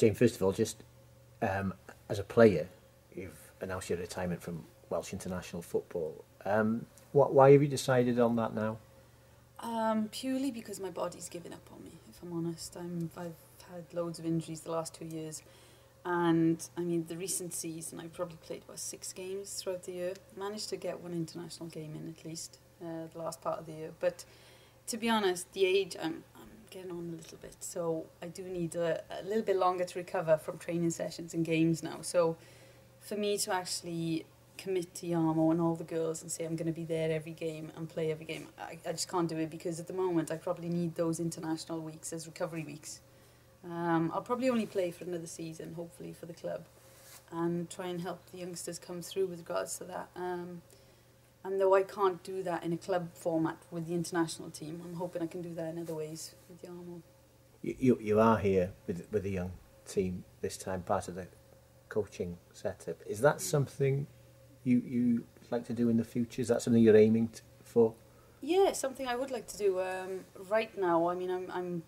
Jane, first of all, just as a player, you've announced your retirement from Welsh international football. Why have you decided on that now? Purely because my body's given up on me, if I'm honest. I've had loads of injuries the last 2 years. And, I mean, the recent season, I probably played about 6 games throughout the year. Managed to get 1 international game in, at least, the last part of the year. But, to be honest, the age, I'm getting on a little bit. So, I do need a little bit longer to recover from training sessions and games now. So, for me to actually commit to Yarmo and all the girls and say I'm going to be there every game and play every game, I just can't do it, because at the moment I probably need those international weeks as recovery weeks. I'll probably only play for another season, hopefully, for the club, and try and help the youngsters come through with regards to that. And though I can't do that in a club format with the international team, I'm hoping I can do that in other ways with Yarmo. You are here with the young team this time, part of the coaching setup. Is that something you like to do in the future? Is that something you're aiming for? Yeah, something I would like to do. Right now, I mean, I'm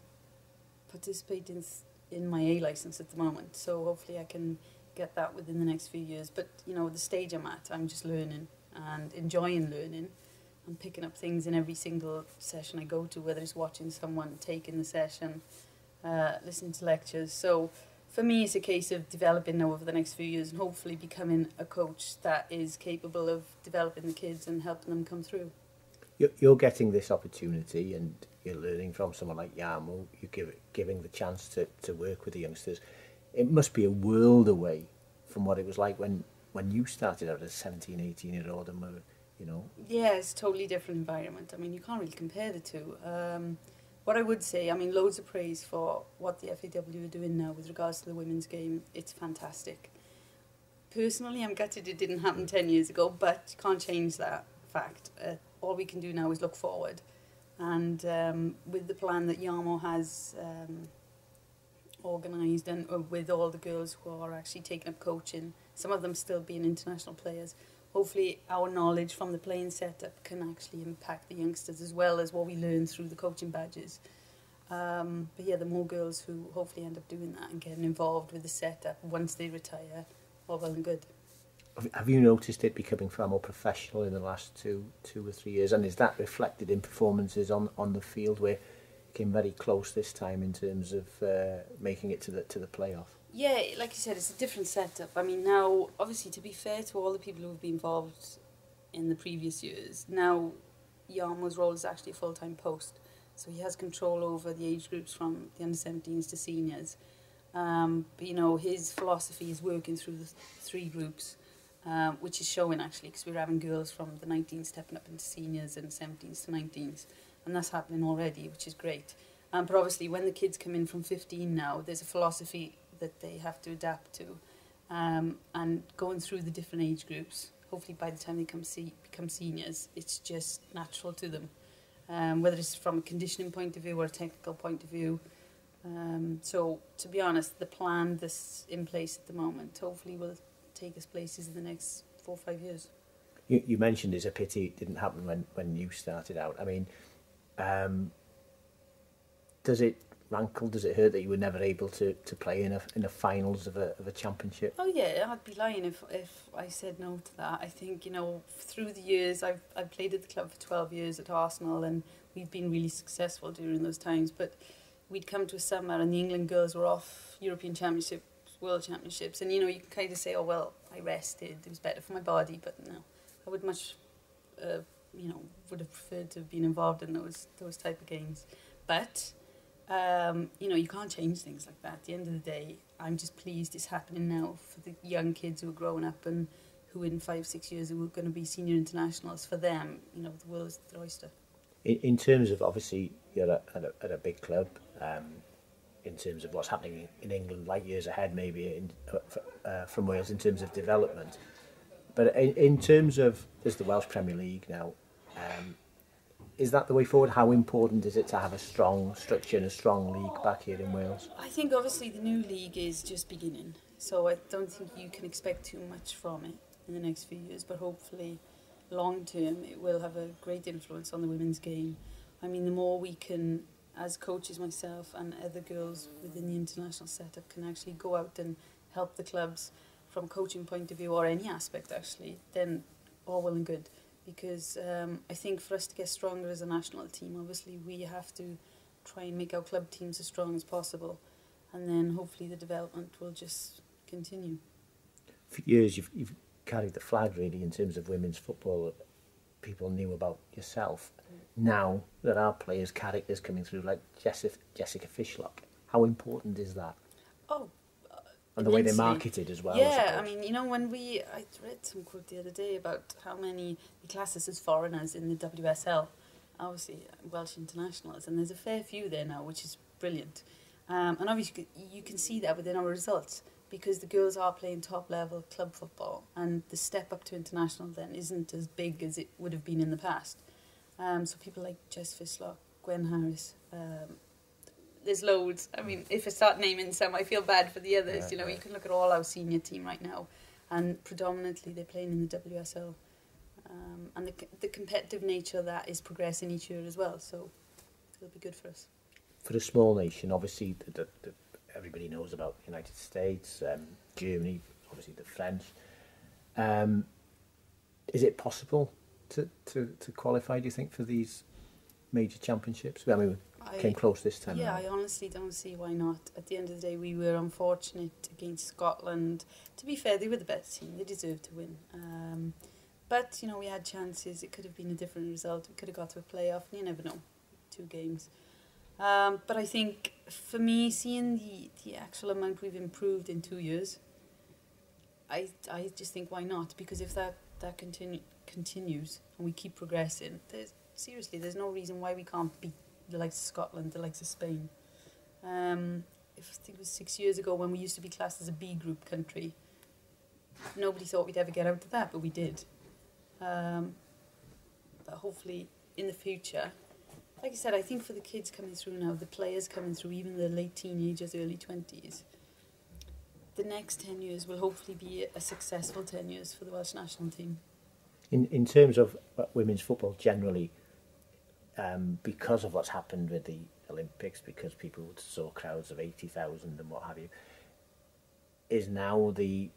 participating in my A licence at the moment, so hopefully I can get that within the next few years. But, you know, the stage I'm at, I'm just learning and enjoying learning. I'm picking up things in every single session I go to, whether it's watching someone taking the session, listening to lectures. So for me, it's a case of developing now over the next few years and hopefully becoming a coach that is capable of developing the kids and helping them come through. You're getting this opportunity and you're learning from someone like Yarmo. You're giving the chance to work with the youngsters. It must be a world away from what it was like when you started out as a 17, 18-year-old and were, you know... Yeah, it's a totally different environment. I mean, you can't really compare the two. What I would say, I mean, loads of praise for what the FAW are doing now with regards to the women's game. It's fantastic. Personally, I'm gutted it didn't happen 10 years ago, but you can't change that fact. All we can do now is look forward. And with the plan that Yarmo has organised, and with all the girls who are actually taking up coaching, some of them still being international players, hopefully our knowledge from the playing setup can actually impact the youngsters as well as what we learn through the coaching badges. But yeah, the more girls who hopefully end up doing that and getting involved with the setup once they retire, all well and good. Have you noticed it becoming far more professional in the last two or 3 years? And is that reflected in performances on the field, where it came very close this time in terms of making it to the playoff? Yeah, like you said, it's a different setup. I mean, now, obviously, to be fair to all the people who have been involved in the previous years, now Yarmo's role is actually a full-time post. So he has control over the age groups from the under-17s to seniors. But, you know, his philosophy is working through the 3 groups, which is showing, actually, because we're having girls from the 19s stepping up into seniors and 17s to 19s. And that's happening already, which is great. But obviously, when the kids come in from 15 now, there's a philosophy that they have to adapt to, and going through the different age groups, hopefully by the time they become seniors, it's just natural to them, whether it's from a conditioning point of view or a technical point of view. So to be honest, the plan that's in place at the moment hopefully will take us places in the next 4 or 5 years. You mentioned it's a pity it didn't happen when you started out. I mean, does it rankle? Does it hurt that you were never able to play in a finals of a championship? Oh yeah, I'd be lying if I said no to that. I think, you know, through the years, I've played at the club for 12 years at Arsenal, and we've been really successful during those times. But we'd come to a summer and the England girls were off European Championships, World Championships, and you know, you can kind of say, oh well, I rested, it was better for my body. But no, I would much, you know, would have preferred to have been involved in those type of games. But you know, you can't change things like that. At the end of the day, I'm just pleased it's happening now for the young kids who are growing up and who in 5 or 6 years are going to be senior internationals. For them, you know, the world's their oyster. In terms of, obviously, you're at a big club, in terms of what's happening in England, light years ahead maybe from Wales in terms of development. But in terms of, there's the Welsh Premier League now, is that the way forward? How important is it to have a strong structure and a strong league back here in Wales? I think obviously the new league is just beginning, so I don't think you can expect too much from it in the next few years, but hopefully long term it will have a great influence on the women's game. I mean, the more we can as coaches myself and other girls within the international setup can actually go out and help the clubs from a coaching point of view or any aspect actually, then all well and good. Because I think for us to get stronger as a national team, obviously we have to try and make our club teams as strong as possible, and then hopefully the development will just continue. For years you've carried the flag really in terms of women's football. People knew about yourself. Now there are players, characters coming through like Jessica Fishlock. How important is that? Oh, and the way they're marketed as well. Yeah, I mean, you know, I read some quote the other day about how many classes as foreigners in the WSL, obviously Welsh internationals, and there's a fair few there now, which is brilliant. And obviously you can see that within our results, because the girls are playing top level club football, and the step up to international then isn't as big as it would have been in the past. So people like Jess Fishlock, Gwen Harris, there's loads. I mean, if I start naming some, I feel bad for the others. You know, you can look at all our senior team right now, and predominantly they're playing in the WSL. And the competitive nature of that is progressing each year as well, so it'll be good for us. For a small nation, obviously, everybody knows about the United States, Germany, obviously the French. Is it possible to qualify, do you think, for these major championships? I mean, we came close this time. Yeah, I honestly don't see why not. At the end of the day, we were unfortunate against Scotland. To be fair, they were the best team. They deserved to win. But, you know, we had chances. It could have been a different result. We could have got to a playoff. You never know. 2 games. But I think, for me, seeing the actual amount we've improved in 2 years, I just think, why not? Because if that continues and we keep progressing, there's no reason why we can't beat the likes of Scotland, the likes of Spain. I think it was 6 years ago when we used to be classed as a B group country. Nobody thought we'd ever get out of that, but we did. But hopefully in the future, like I said, I think for the kids coming through now, the players coming through, even the late teenagers, early 20s, the next 10 years will hopefully be a successful 10 years for the Welsh national team. In terms of women's football generally, because of what's happened with the Olympics, because people saw crowds of 80,000 and what have you, is now the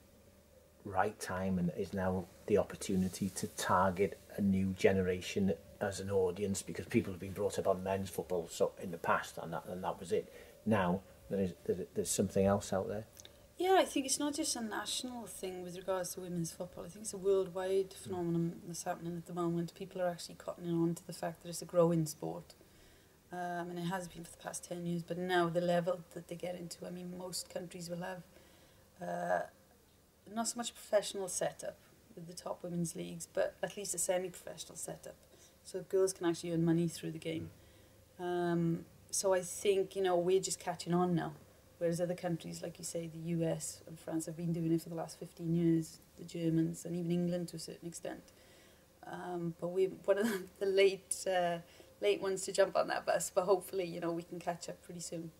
right time and is now the opportunity to target a new generation as an audience, because people have been brought up on men's football in the past, and that was it. Now there's something else out there. Yeah, I think it's not just a national thing with regards to women's football. I think it's a worldwide phenomenon that's happening at the moment. People are actually cottoning on to the fact that it's a growing sport. And it has been for the past 10 years, but now the level that they get into, I mean, most countries will have not so much a professional setup with the top women's leagues, but at least a semi-professional setup. So girls can actually earn money through the game. So I think, you know, we're just catching on now. Whereas other countries, like you say, the US and France have been doing it for the last 15 years, the Germans and even England to a certain extent. But we're one of the late ones to jump on that bus, but hopefully, you know, we can catch up pretty soon.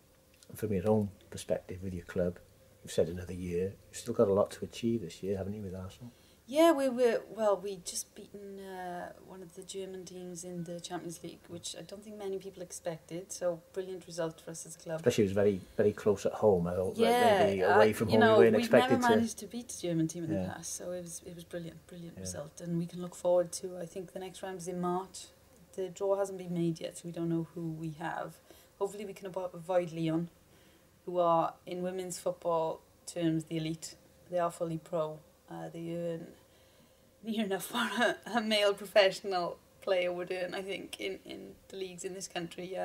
From your own perspective with your club, you've said another year, you've still got a lot to achieve this year, haven't you, with Arsenal? Yeah, we just beaten one of the German teams in the Champions League, which I don't think many people expected. So brilliant result for us as a club. Especially it was very, very close at home. I thought maybe away from home, we weren't expected to. We've never managed to beat a German team in the past, so it was brilliant result, and we can look forward to. I think the next round is in March. The draw hasn't been made yet, so we don't know who we have. Hopefully, we can avoid Lyon, who are in women's football terms the elite. They are fully pro. They earn near enough what a male professional player would earn, I think, in the leagues in this country.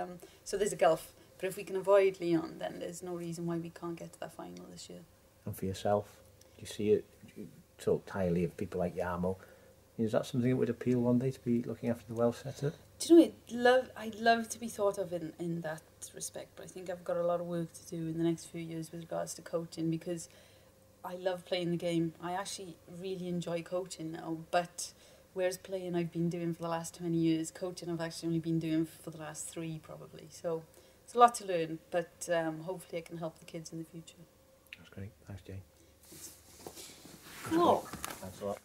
So there's a gulf. But if we can avoid Lyon, then there's no reason why we can't get to that final this year. And for yourself, do you see it? You talk highly of people like Yarmo. Is that something that would appeal one day, to be looking after the Welsh setup? Do you know, I'd love to be thought of in that respect, but I think I've got a lot of work to do in the next few years with regards to coaching, because I love playing the game. I actually really enjoy coaching now, but whereas playing I've been doing for the last 20 years, coaching I've actually only been doing for the last 3 probably. So it's a lot to learn, but hopefully I can help the kids in the future. That's great. Thanks, Jayne. Cool. Thanks a lot.